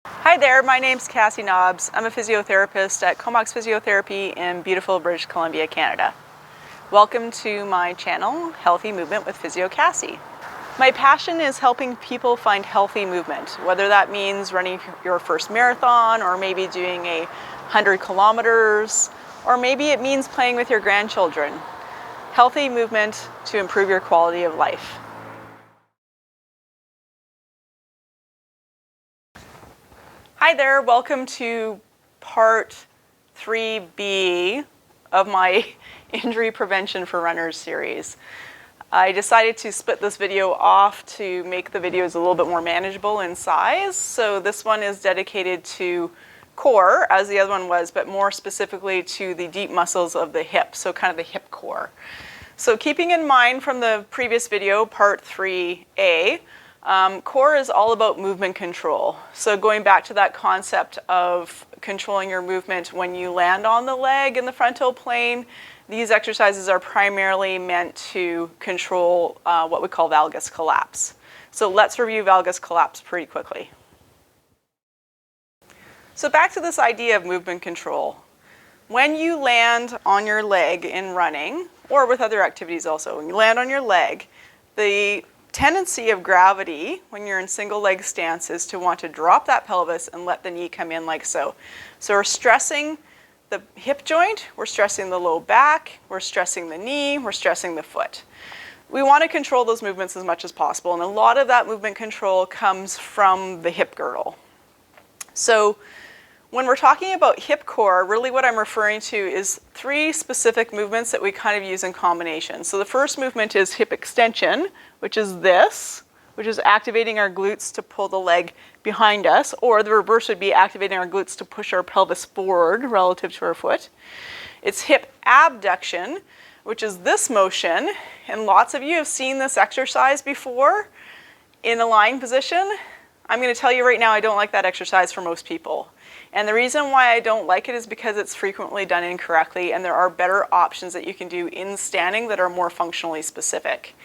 Hi there, my name's Cassie Nobbs. I'm a physiotherapist at Comox Physiotherapy in beautiful British Columbia, Canada. Welcome to my channel, Healthy Movement with Physio Cassie. My passion is helping people find healthy movement, whether that means running your first marathon or maybe doing 100 kilometers, or maybe it means playing with your grandchildren. Healthy movement to improve your quality of life. Hi there, welcome to part 3B of my Injury Prevention for Runners series. I decided to split this video off to make the videos a little bit more manageable in size. So this one is dedicated to core, as the other one was, but more specifically to the deep muscles of the hip, so kind of the hip core. So keeping in mind from the previous video, part 3A, core is all about movement control. So going back to that concept of controlling your movement when you land on the leg in the frontal plane, these exercises are primarily meant to control what we call valgus collapse. So let's review valgus collapse pretty quickly. So back to this idea of movement control. When you land on your leg in running, or with other activities also, when you land on your leg, the tendency of gravity when you're in single leg stance is to want to drop that pelvis and let the knee come in like so. So we're stressing the hip joint, we're stressing the low back, we're stressing the knee, we're stressing the foot. We want to control those movements as much as possible, and a lot of that movement control comes from the hip girdle. So when we're talking about hip core, really what I'm referring to is three specific movements that we kind of use in combination. So the first movement is hip extension, which is this, which is activating our glutes to pull the leg behind us, or the reverse would be activating our glutes to push our pelvis forward relative to our foot. It's hip abduction, which is this motion, and lots of you have seen this exercise before in a lying position. I'm going to tell you right now, I don't like that exercise for most people. And the reason why I don't like it is because it's frequently done incorrectly, and there are better options that you can do in standing that are more functionally specific.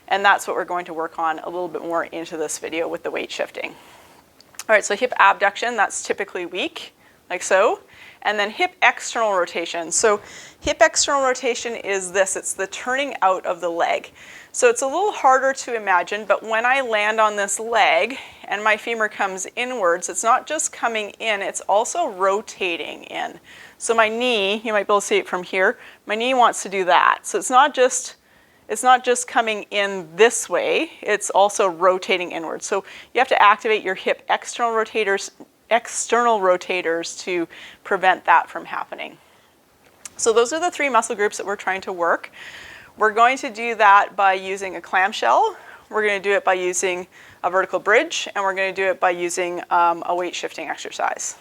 And that's what we're going to work on a little bit more into this video with the weight shifting. All right, so hip abduction, that's typically weak, like so. And then hip external rotation. So hip external rotation is this, it's the turning out of the leg. So it's a little harder to imagine, but when I land on this leg and my femur comes inwards, it's not just coming in, it's also rotating in. So my knee, you might be able to see it from here, my knee wants to do that. So it's not just coming in this way, it's also rotating inwards. So you have to activate your hip external rotators to prevent that from happening. So those are the three muscle groups that we're trying to work. We're going to do that by using a clamshell, we're going to do it by using a vertical bridge, and we're going to do it by using a weight shifting exercise.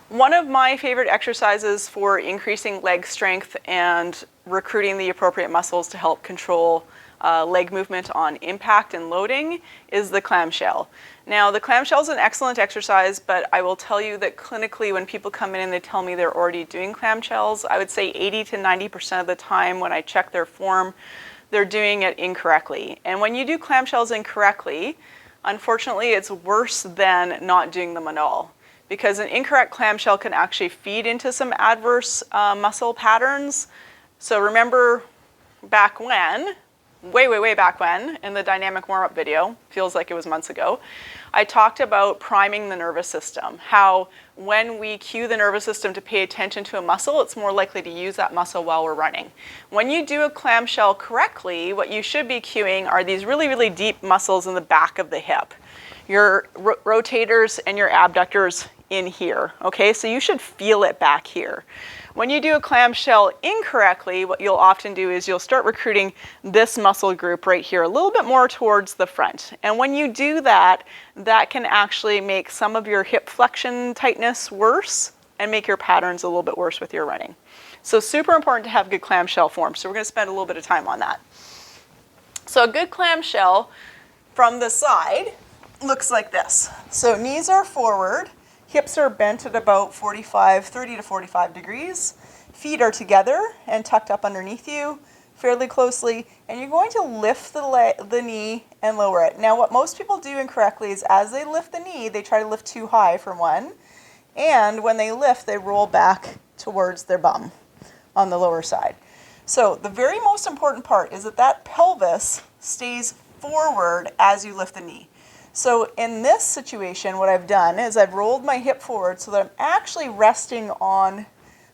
One of my favorite exercises for increasing leg strength and recruiting the appropriate muscles to help control leg movement on impact and loading is the clamshell. Now, the clamshell is an excellent exercise, but I will tell you that clinically when people come in and they tell me they're already doing clamshells, I would say 80 to 90% of the time when I check their form, they're doing it incorrectly. And when you do clamshells incorrectly, unfortunately it's worse than not doing them at all. Because an incorrect clamshell can actually feed into some adverse muscle patterns. So remember back when, way back when, in the dynamic warm-up video, feels like it was months ago, I talked about priming the nervous system, how when we cue the nervous system to pay attention to a muscle, it's more likely to use that muscle while we're running. When you do a clamshell correctly, what you should be cueing are these really deep muscles in the back of the hip. Your rotators and your abductors in here, okay? So you should feel it back here. When you do a clamshell incorrectly, what you'll often do is you'll start recruiting this muscle group right here a little bit more towards the front. And when you do that, that can actually make some of your hip flexion tightness worse and make your patterns a little bit worse with your running. So super important to have good clamshell form. So we're going to spend a little bit of time on that. So a good clamshell from the side looks like this. So knees are forward, hips are bent at about 30 to 45 degrees. Feet are together and tucked up underneath you fairly closely, and you're going to lift the knee and lower it. Now what most people do incorrectly is as they lift the knee, they try to lift too high for one, and when they lift, they roll back towards their bum on the lower side. So the very most important part is that that pelvis stays forward as you lift the knee. So in this situation, what I've done is I've rolled my hip forward so that I'm actually resting on,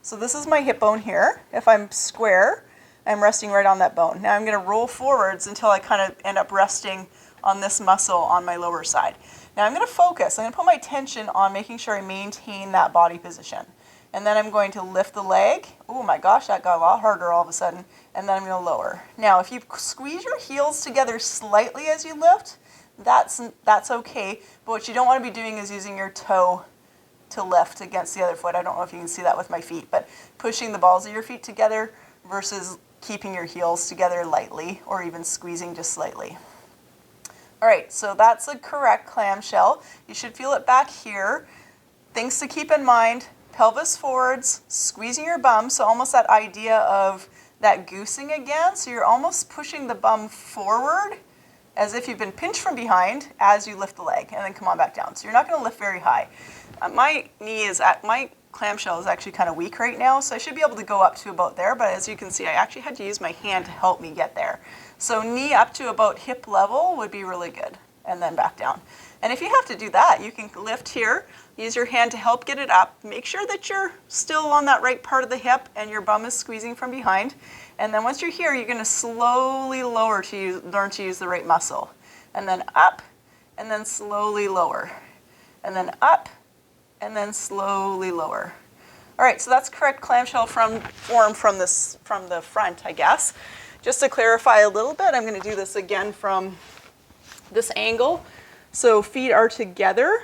so this is my hip bone here. If I'm square, I'm resting right on that bone. Now I'm going to roll forwards until I kind of end up resting on this muscle on my lower side. Now I'm going to focus. I'm going to put my attention on making sure I maintain that body position. And then I'm going to lift the leg. Oh my gosh, that got a lot harder all of a sudden. And then I'm going to lower. Now if you squeeze your heels together slightly as you lift, that's okay. But what you don't want to be doing is using your toe to lift against the other foot. I don't know if you can see that with my feet, but pushing the balls of your feet together versus keeping your heels together lightly or even squeezing just slightly. All right, so that's the correct clamshell. You should feel it back here. Things to keep in mind: pelvis forwards, squeezing your bum, so almost that idea of that goosing again. So you're almost pushing the bum forward as if you've been pinched from behind as you lift the leg, and then come on back down. So you're not going to lift very high. My clamshell is actually kind of weak right now, so I should be able to go up to about there, but as you can see, I actually had to use my hand to help me get there. So knee up to about hip level would be really good, and then back down. And if you have to do that, you can lift here, use your hand to help get it up, make sure that you're still on that right part of the hip and your bum is squeezing from behind. And then once you're here, you're going to slowly lower to learn to use the right muscle. And then up, and then slowly lower. And then up, and then slowly lower. All right, so that's correct clamshell form from the front, I guess. Just to clarify a little bit, I'm going to do this again from this angle. So feet are together.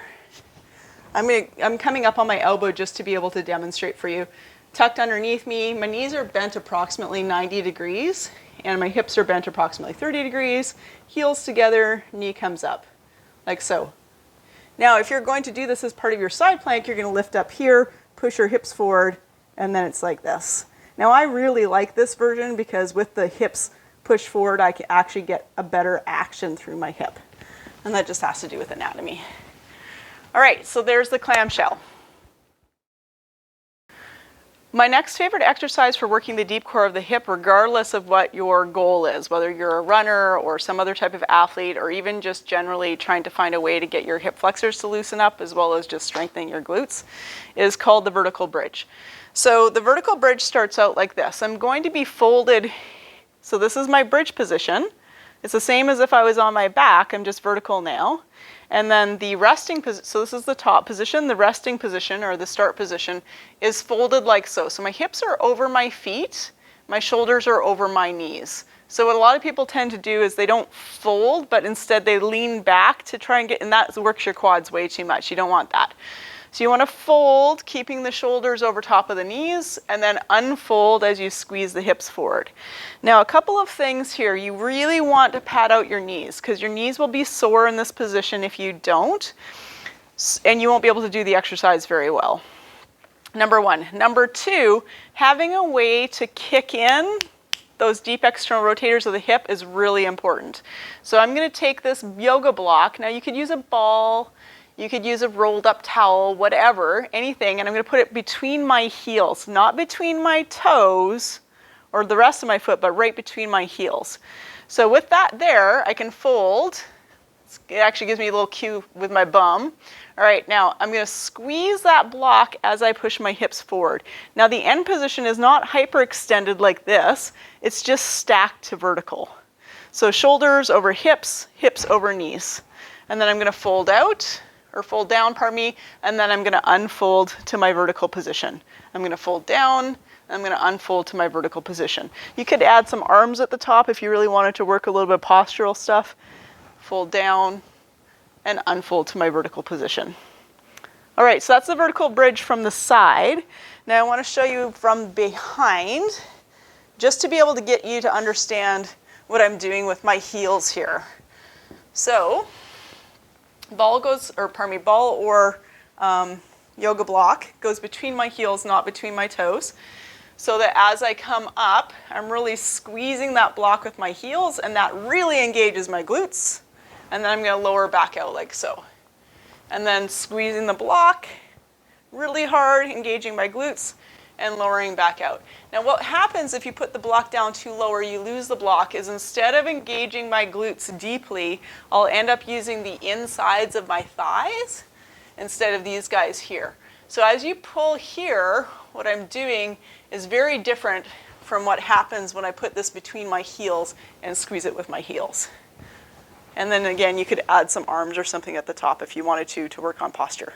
I'm coming up on my elbow just to be able to demonstrate for you. Tucked underneath me, my knees are bent approximately 90 degrees, and my hips are bent approximately 30 degrees. Heels together, knee comes up, like so. Now, if you're going to do this as part of your side plank, you're going to lift up here, push your hips forward, and then it's like this. Now, I really like this version because with the hips pushed forward, I can actually get a better action through my hip. And that just has to do with anatomy. All right, so there's the clamshell. My next favorite exercise for working the deep core of the hip, regardless of what your goal is, whether you're a runner or some other type of athlete, or even just generally trying to find a way to get your hip flexors to loosen up as well as just strengthening your glutes, is called the vertical bridge. So the vertical bridge starts out like this. I'm going to be folded, so this is my bridge position. It's the same as if I was on my back, I'm just vertical now. And then the resting position, so this is the top position, the resting position or the start position is folded like so. So my hips are over my feet, my shoulders are over my knees. So what a lot of people tend to do is they don't fold, but instead they lean back to try and get, and that works your quads way too much. You don't want that. So you want to fold, keeping the shoulders over top of the knees, and then unfold as you squeeze the hips forward. Now, a couple of things here. You really want to pad out your knees because your knees will be sore in this position if you don't, and you won't be able to do the exercise very well. Number one. Number two, having a way to kick in those deep external rotators of the hip is really important. So I'm going to take this yoga block. Now, you could use a ball. You could use a rolled up towel, whatever, anything, and I'm going to put it between my heels, not between my toes or the rest of my foot, but right between my heels. So with that there, I can fold. It actually gives me a little cue with my bum. All right, now I'm going to squeeze that block as I push my hips forward. Now the end position is not hyperextended like this. It's just stacked to vertical. So shoulders over hips, hips over knees. And then I'm going to fold out, or fold down, pardon me, and then I'm going to unfold to my vertical position. I'm going to fold down, and I'm going to unfold to my vertical position. You could add some arms at the top if you really wanted to work a little bit of postural stuff. Fold down, and unfold to my vertical position. All right, so that's the vertical bridge from the side. Now I want to show you from behind, just to be able to get you to understand what I'm doing with my heels here. So, ball or yoga block goes between my heels, not between my toes, so that as I come up, I'm really squeezing that block with my heels, and that really engages my glutes, And then I'm going to lower back out like so. And then squeezing the block really hard, engaging my glutes, and lowering back out. Now what happens if you put the block down too low or you lose the block is instead of engaging my glutes deeply, I'll end up using the insides of my thighs instead of these guys here. So as you pull here, what I'm doing is very different from what happens when I put this between my heels and squeeze it with my heels. And then again, you could add some arms or something at the top if you wanted to work on posture.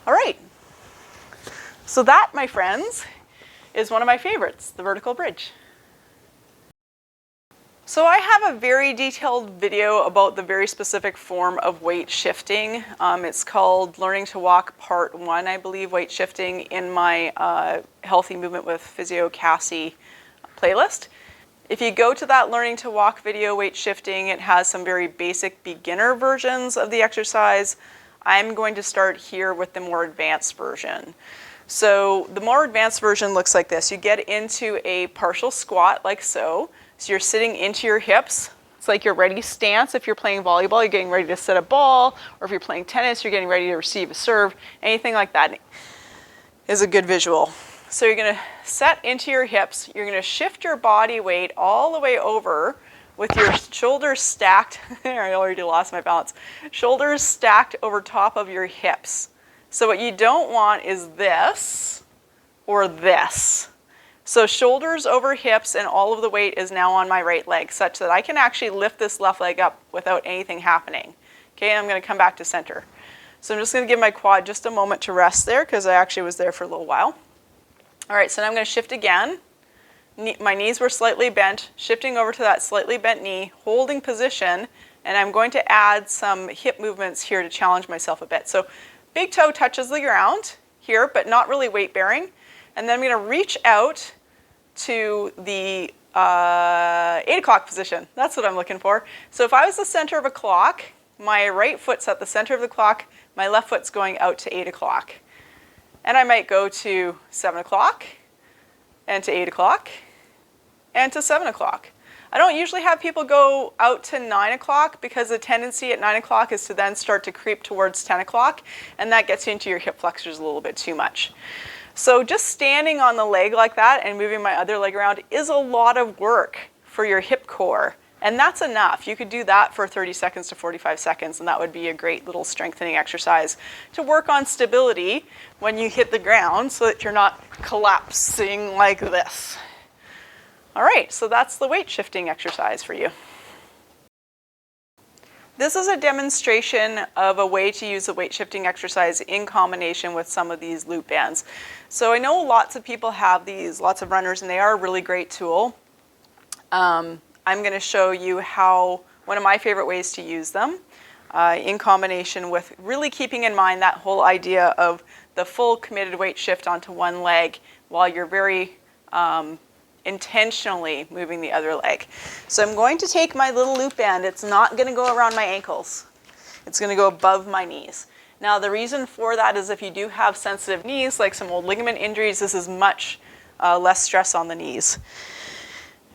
All right. So that, my friends, is one of my favorites, the vertical bridge. So I have a very detailed video about the very specific form of weight shifting. It's called Learning to Walk Part 1, I believe, weight shifting, in my Healthy Movement with Physio Cassie playlist. If you go to that Learning to Walk video, weight shifting, it has some very basic beginner versions of the exercise. I'm going to start here with the more advanced version. So the more advanced version looks like this. You get into a partial squat like so. So you're sitting into your hips. It's like your ready stance. If you're playing volleyball, you're getting ready to set a ball, or if you're playing tennis, you're getting ready to receive a serve. Anything like that is a good visual. So you're going to set into your hips. You're going to shift your body weight all the way over with your shoulders stacked. I already lost my balance. Shoulders stacked over top of your hips. So what you don't want is this or this. So shoulders over hips, and all of the weight is now on my right leg, such that I can actually lift this left leg up without anything happening. Okay, I'm going to come back to center. So I'm just going to give my quad just a moment to rest there, because I actually was there for a little while. All right, so now I'm going to shift again. My knees were slightly bent, shifting over to that slightly bent knee, holding position, and I'm going to add some hip movements here to challenge myself a bit. So big toe touches the ground here, but not really weight bearing. And then I'm going to reach out to the 8 o'clock position. That's what I'm looking for. So if I was the center of a clock, my right foot's at the center of the clock, my left foot's going out to 8 o'clock. And I might go to 7 o'clock, and to 8 o'clock, and to 7 o'clock. I don't usually have people go out to 9 o'clock, because the tendency at 9 o'clock is to then start to creep towards 10 o'clock, and that gets you into your hip flexors a little bit too much. So just standing on the leg like that and moving my other leg around is a lot of work for your hip core, and that's enough. You could do that for 30 seconds to 45 seconds, and that would be a great little strengthening exercise to work on stability when you hit the ground so that you're not collapsing like this. All right, so that's the weight shifting exercise for you. This is a demonstration of a way to use a weight shifting exercise in combination with some of these loop bands. So I know lots of people have these, lots of runners, and they are a really great tool. I'm going to show you one of my favorite ways to use them in combination with really keeping in mind that whole idea of the full committed weight shift onto one leg while you're very intentionally moving the other leg. So I'm going to take my little loop band. It's not going to go around my ankles. It's going to go above my knees. Now the reason for that is if you do have sensitive knees, like some old ligament injuries, this is much less stress on the knees.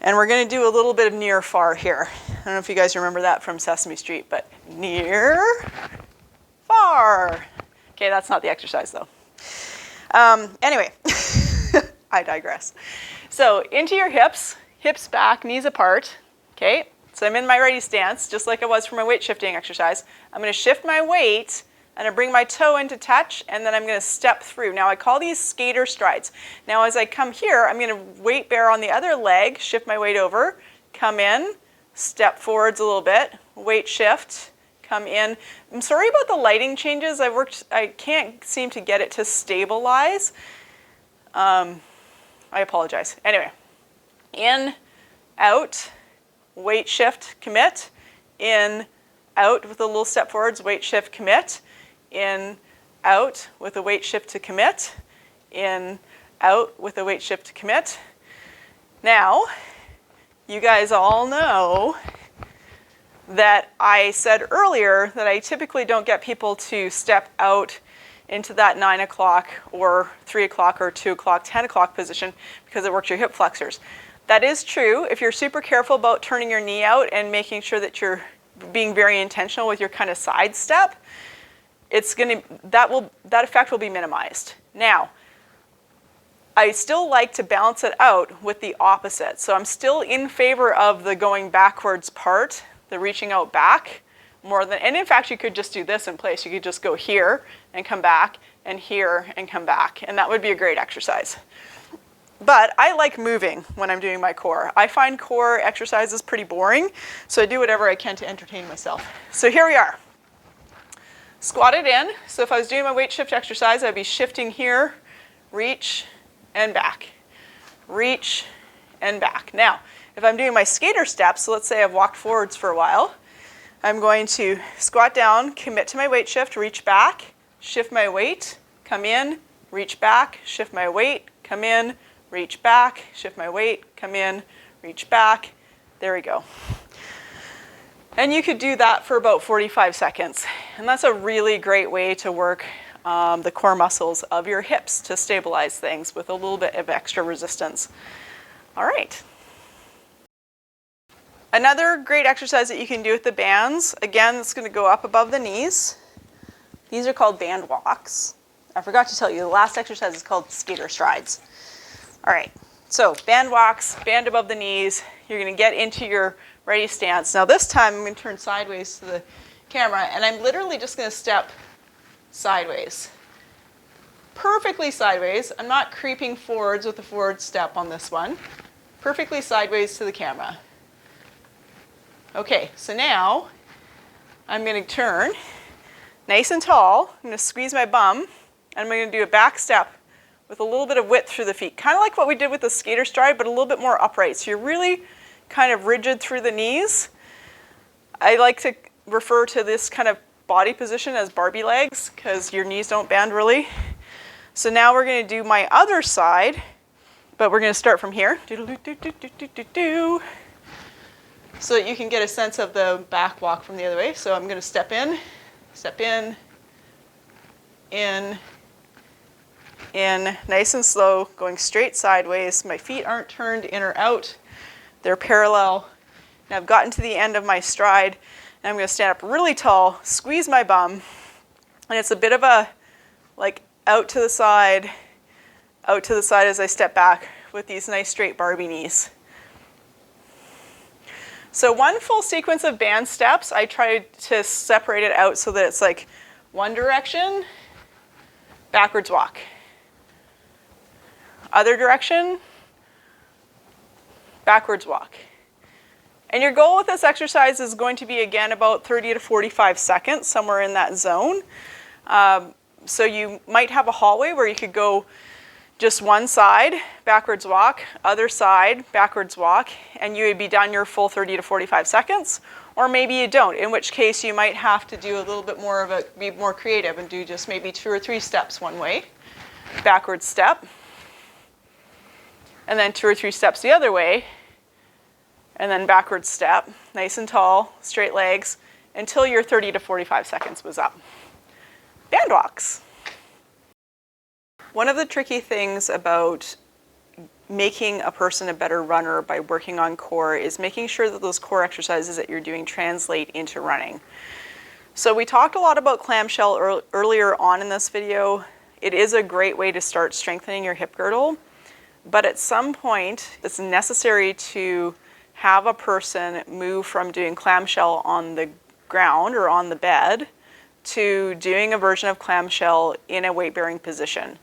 And we're going to do a little bit of near far here. I don't know if you guys remember that from Sesame Street, but near far. Okay, that's not the exercise though. Anyway, I digress. So into your hips, hips back, knees apart. Okay, so I'm in my ready stance, just like I was for my weight shifting exercise. I'm going to shift my weight, and I bring my toe into touch, and then I'm going to step through. Now I call these skater strides. Now as I come here, I'm going to weight bear on the other leg, shift my weight over, come in, step forwards a little bit, weight shift, come in. I'm sorry about the lighting changes. I can't seem to get it to stabilize. I apologize. Anyway, in, out, weight shift, commit, in, out with a little step forwards, weight shift, commit, in, out with a weight shift to commit, in, out with a weight shift to commit. Now, you guys all know that I said earlier that I typically don't get people to step out into that 9 o'clock or 3 o'clock or 2 o'clock, 10 o'clock position because it works your hip flexors. That is true if you're super careful about turning your knee out and making sure that you're being very intentional with your kind of side step, that effect will be minimized. Now, I still like to balance it out with the opposite. So I'm still in favor of the going backwards part, the reaching out back, more than, and in fact you could just do this in place. You could just go here and come back and here and come back, and that would be a great exercise. But I like moving when I'm doing my core. I find core exercises pretty boring, so I do whatever I can to entertain myself. So here we are. Squatted in. So if I was doing my weight shift exercise, I'd be shifting here, reach, and back. Reach, and back. Now, if I'm doing my skater steps, so let's say I've walked forwards for a while, I'm going to squat down, commit to my weight shift, reach back, shift my weight, come in, reach back, shift my weight, come in, reach back, shift my weight, come in, reach back. There we go. And you could do that for about 45 seconds. And that's a really great way to work the core muscles of your hips to stabilize things with a little bit of extra resistance. All right. Another great exercise that you can do with the bands, again, it's going to go up above the knees. These are called band walks. I forgot to tell you, the last exercise is called skater strides. All right, so band walks, band above the knees. You're going to get into your ready stance. Now this time I'm going to turn sideways to the camera, and I'm literally just going to step sideways. Perfectly sideways. I'm not creeping forwards with the forward step on this one. Perfectly sideways to the camera. Okay, so now I'm going to turn nice and tall. I'm going to squeeze my bum, and I'm going to do a back step with a little bit of width through the feet. Kind of like what we did with the skater stride, but a little bit more upright. So you're really kind of rigid through the knees. I like to refer to this kind of body position as Barbie legs because your knees don't bend really. So now we're going to do my other side, but we're going to start from here. So that you can get a sense of the back walk from the other way. So I'm going to step in, nice and slow, going straight sideways. My feet aren't turned in or out. They're parallel. Now I've gotten to the end of my stride, and I'm going to stand up really tall, squeeze my bum, and it's a bit of a like out to the side as I step back with these nice straight Barbie knees. So one full sequence of band steps, I try to separate it out so that it's like one direction, backwards walk. Other direction, backwards walk. And your goal with this exercise is going to be, again, about 30 to 45 seconds, somewhere in that zone. So you might have a hallway where you could go just one side, backwards walk, other side, backwards walk, and you would be done your full 30 to 45 seconds. Or maybe you don't, in which case you might have to do a little bit more of be more creative and do just maybe 2 or 3 steps one way, backwards step, and then 2 or 3 steps the other way, and then backwards step, nice and tall, straight legs, until your 30 to 45 seconds was up. Band walks. One of the tricky things about making a person a better runner by working on core is making sure that those core exercises that you're doing translate into running. So we talked a lot about clamshell earlier on in this video. It is a great way to start strengthening your hip girdle, but at some point it's necessary to have a person move from doing clamshell on the ground or on the bed to doing a version of clamshell in a weight-bearing position.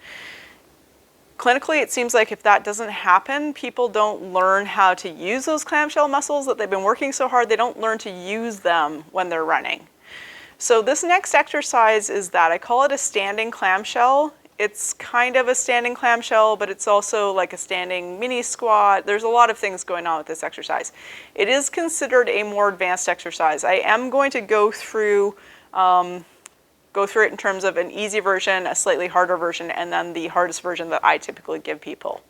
Clinically, it seems like if that doesn't happen, people don't learn how to use those clamshell muscles that they've been working so hard, they don't learn to use them when they're running. So this next exercise is that. I call it a standing clamshell. It's kind of a standing clamshell, but it's also like a standing mini squat. There's a lot of things going on with this exercise. It is considered a more advanced exercise. I am going to go through it in terms of an easy version, a slightly harder version, and then the hardest version that I typically give people.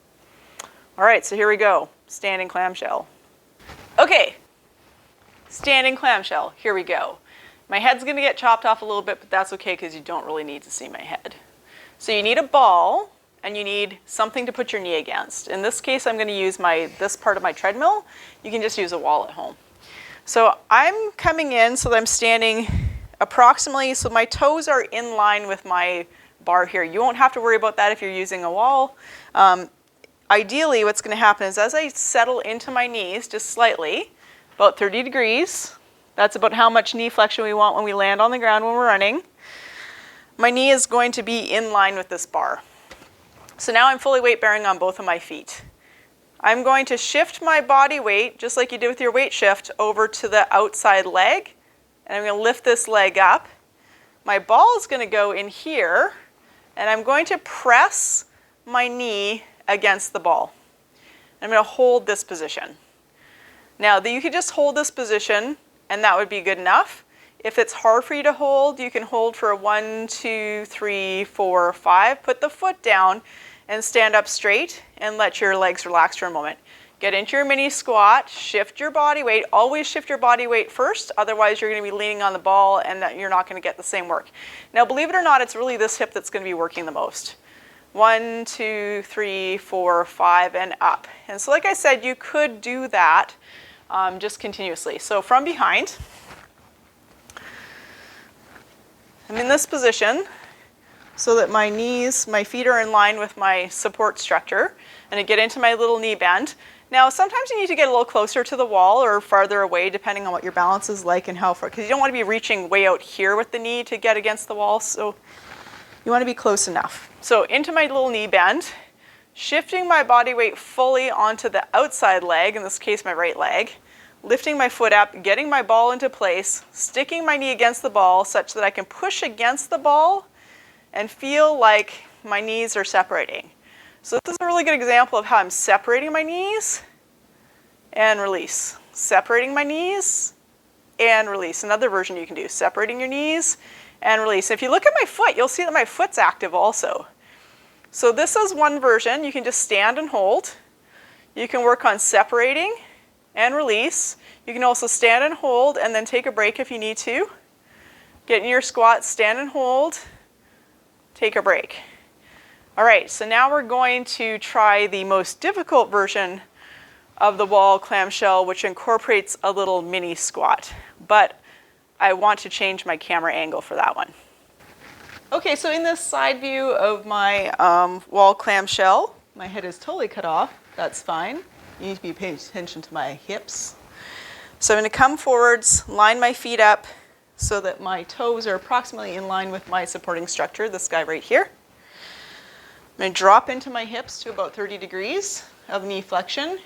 All right, so here we go. Standing clamshell. Okay, standing clamshell. Here we go. My head's going to get chopped off a little bit, but that's okay because you don't really need to see my head. So you need a ball, and you need something to put your knee against. In this case, I'm going to use this part of my treadmill. You can just use a wall at home. So I'm coming in so that I'm standing approximately, so my toes are in line with my bar here. You won't have to worry about that if you're using a wall. Ideally, what's going to happen is as I settle into my knees just slightly, about 30 degrees, that's about how much knee flexion we want when we land on the ground when we're running, my knee is going to be in line with this bar. So now I'm fully weight bearing on both of my feet. I'm going to shift my body weight, just like you did with your weight shift, over to the outside leg, and I'm going to lift this leg up. My ball is going to go in here, and I'm going to press my knee against the ball. I'm going to hold this position. Now, you could just hold this position, and that would be good enough. If it's hard for you to hold, you can hold for 1, 2, 3, 4, 5. Put the foot down and stand up straight and let your legs relax for a moment. Get into your mini squat, shift your body weight. Always shift your body weight first, otherwise you're going to be leaning on the ball and you're not going to get the same work. Now, believe it or not, it's really this hip that's going to be working the most. 1, 2, 3, 4, 5, and up. And so like I said, you could do that just continuously. So from behind, I'm in this position so that my knees, my feet are in line with my support structure, and I get into my little knee bend. Now, sometimes you need to get a little closer to the wall or farther away, depending on what your balance is like and how far, because you don't want to be reaching way out here with the knee to get against the wall, so you want to be close enough. So into my little knee bend, shifting my body weight fully onto the outside leg, in this case my right leg, lifting my foot up, getting my ball into place, sticking my knee against the ball such that I can push against the ball and feel like my knees are separating. So this is a really good example of how I'm separating my knees and release. Separating my knees and release. Another version you can do, separating your knees and release. If you look at my foot, you'll see that my foot's active also. So this is one version. You can just stand and hold. You can work on separating and release. You can also stand and hold and then take a break if you need to. Get in your squat, stand and hold, take a break. All right, so now we're going to try the most difficult version of the wall clamshell, which incorporates a little mini squat. But I want to change my camera angle for that one. Okay, so in this side view of my wall clamshell, my head is totally cut off. That's fine. You need to be paying attention to my hips. So I'm going to come forwards, line my feet up so that my toes are approximately in line with my supporting structure, this guy right here. I'm going to drop into my hips to about 30 degrees of knee flexion,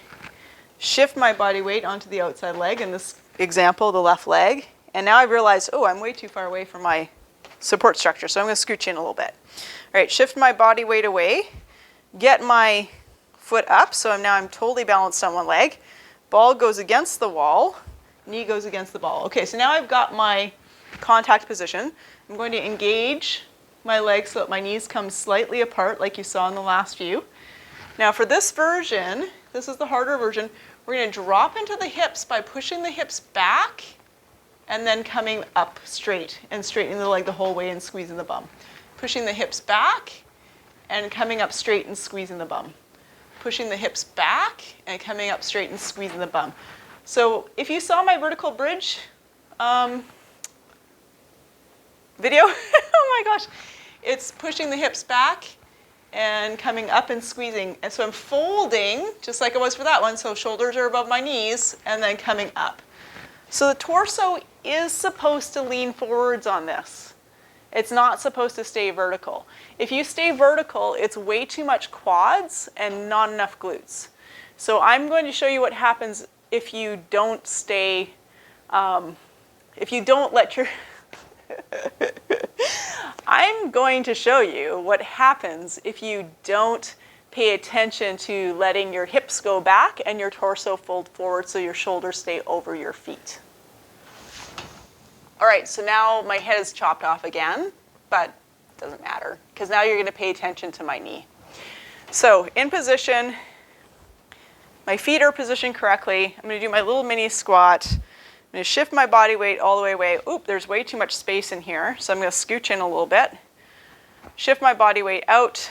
shift my body weight onto the outside leg, in this example, the left leg. And now I've realized, oh, I'm way too far away from my support structure, so I'm going to scooch in a little bit. All right, shift my body weight away, get my foot up, so I'm totally balanced on one leg. Ball goes against the wall, knee goes against the ball. Okay, so now I've got my contact position. I'm going to engage my legs so that my knees come slightly apart like you saw in the last view. Now for this version, this is the harder version, we're going to drop into the hips by pushing the hips back and then coming up straight and straightening the leg the whole way and squeezing the bum. Pushing the hips back and coming up straight and squeezing the bum. Pushing the hips back and coming up straight and squeezing the bum. So if you saw my vertical bridge video, oh my gosh, it's pushing the hips back and coming up and squeezing. And so I'm folding, just like it was for that one, so shoulders are above my knees, and then coming up. So the torso is supposed to lean forwards on this. It's not supposed to stay vertical. If you stay vertical, it's way too much quads and not enough glutes. So I'm going to show you what happens if you don't stay, if you don't let your, I'm going to show you what happens if you don't pay attention to letting your hips go back and your torso fold forward so your shoulders stay over your feet. All right, so now my head is chopped off again, but it doesn't matter because now you're going to pay attention to my knee. So in position, my feet are positioned correctly. I'm going to do my little mini squat. I'm going to shift my body weight all the way away. Oop, there's way too much space in here, so I'm going to scooch in a little bit. Shift my body weight out,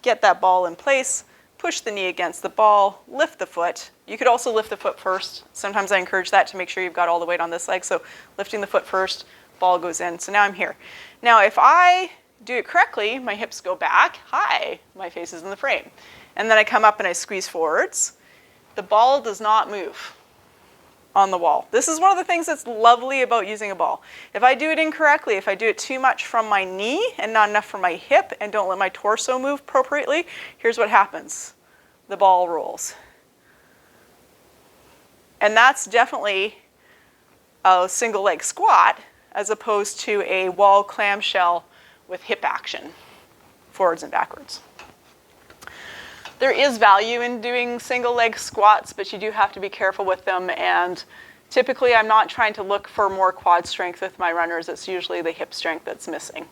get that ball in place, push the knee against the ball, lift the foot. You could also lift the foot first. Sometimes I encourage that to make sure you've got all the weight on this leg. So lifting the foot first, ball goes in. So now I'm here. Now if I do it correctly, my hips go back, hi, my face is in the frame. And then I come up and I squeeze forwards. The ball does not move on the wall. This is one of the things that's lovely about using a ball. If I do it incorrectly, if I do it too much from my knee and not enough from my hip and don't let my torso move appropriately, here's what happens. The ball rolls. And that's definitely a single leg squat as opposed to a wall clamshell with hip action, forwards and backwards. There is value in doing single leg squats, but you do have to be careful with them. And typically I'm not trying to look for more quad strength with my runners. It's usually the hip strength that's missing.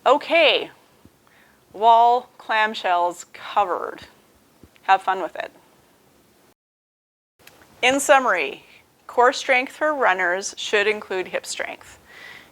Okay, wall clamshells covered. Have fun with it. In summary, core strength for runners should include hip strength.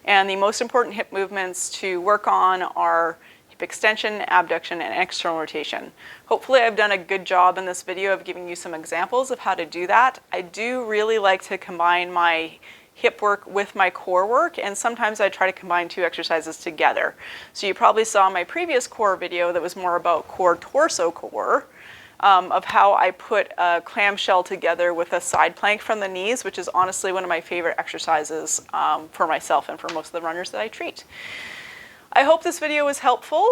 And the most important hip movements to work on are hip extension, abduction, and external rotation. Hopefully I've done a good job in this video of giving you some examples of how to do that. I do really like to combine my hip work with my core work, and sometimes I try to combine two exercises together. So you probably saw my previous core video that was more about core torso core, of how I put a clamshell together with a side plank from the knees, which is honestly one of my favorite exercises for myself and for most of the runners that I treat. I hope this video was helpful,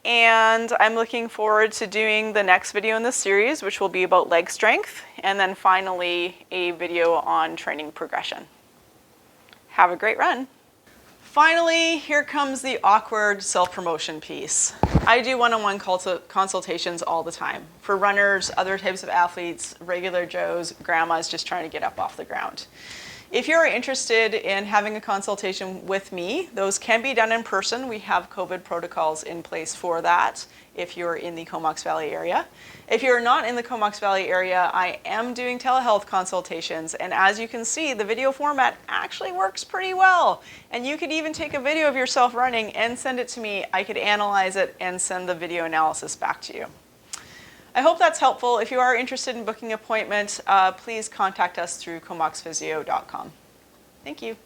and I'm looking forward to doing the next video in this series, which will be about leg strength, and then finally a video on training progression. Have a great run. Finally, here comes the awkward self-promotion piece. I do one-on-one consultations all the time for runners, other types of athletes, regular Joes, grandmas just trying to get up off the ground. If you're interested in having a consultation with me, those can be done in person. We have COVID protocols in place for that if you're in the Comox Valley area. If you're not in the Comox Valley area, I am doing telehealth consultations, and as you can see, the video format actually works pretty well. And you could even take a video of yourself running and send it to me. I could analyze it and send the video analysis back to you. I hope that's helpful. If you are interested in booking an appointment, please contact us through comoxphysio.com. Thank you.